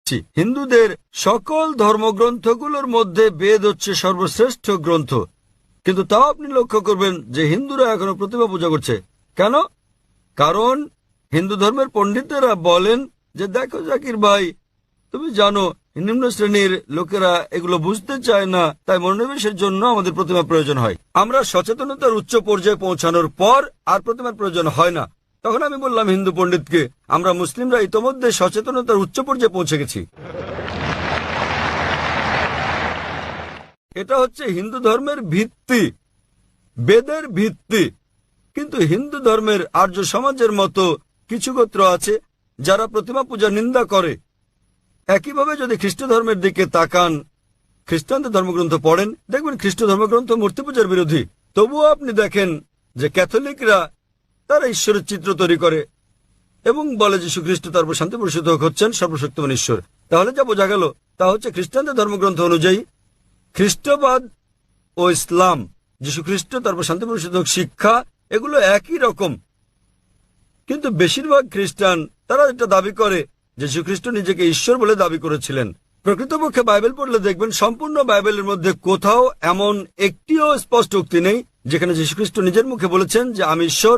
হিন্দুদের সকল ধর্মগ্রন্থগুলোর মধ্যে বেদ হচ্ছে সর্বশ্রেষ্ঠ গ্রন্থ, কিন্তু তাও আপনি লক্ষ্য করবেন যে হিন্দুরা এখনো প্রতিমা পূজা করছে। কেন? কারণ হিন্দু ধর্মের পণ্ডিতেরা বলেন যে দেখো জাকির ভাই, তুমি জানো নিম্ন শ্রেণীর লোকেরা এগুলো বুঝতে চায় না, তাই মনোনিবেশের জন্য আমাদের প্রতিমা প্রয়োজন হয়। আমরা সচেতনতার উচ্চ পর্যায়ে পৌঁছানোর পর আর প্রতিমার প্রয়োজন হয় না। তখন আমি বললাম হিন্দু পণ্ডিতকে, আমরা মুসলিমরা ইতোমধ্যে সচেতনতার উচ্চ পর্যায়ে পৌঁছে গেছি। এটা হচ্ছে হিন্দু ধর্মের ভিত্তি, বেদের ভিত্তি। কিন্তু হিন্দু ধর্মের আর্য সমাজের মতো কিছু গোত্র আছে যারা প্রতিমা পূজা নিন্দা করে। একইভাবে যদি খ্রিস্ট ধর্মের দিকে তাকান, খ্রিস্টানদের ধর্মগ্রন্থ পড়েন, দেখবেন খ্রিস্ট ধর্মগ্রন্থ মূর্তি পূজার বিরোধী। তবুও আপনি দেখেন যে ক্যাথলিকরা তারা ঈশ্বরের চিত্র তৈরি করে এবং বলে যীশু খ্রিস্ট তার উপর শান্তি বর্ষিত হচ্ছেন সর্বশক্তিমান ঈশ্বর। তাহলে যা বোঝা গেল তা হচ্ছে খ্রিস্টানদের ধর্মগ্রন্থ অনুযায়ী খ্রিস্টবাদ ও ইসলাম, যীশু খ্রিস্ট তার উপর শান্তি বর্ষিত শিক্ষা, এগুলো একই রকম। কিন্তু বেশিরভাগ খ্রিস্টান তারা এটা দাবি করে যে যীশু খ্রিস্ট নিজেকে ঈশ্বর বলে দাবি করেছিলেন। প্রকৃতপক্ষে বাইবেল পড়লে দেখবেন সম্পূর্ণ বাইবেলের মধ্যে কোথাও এমন একটিও স্পষ্ট উক্তি নেই যেখানে যীশু খ্রিস্ট নিজের মুখে বলেছেন যে আমি ঈশ্বর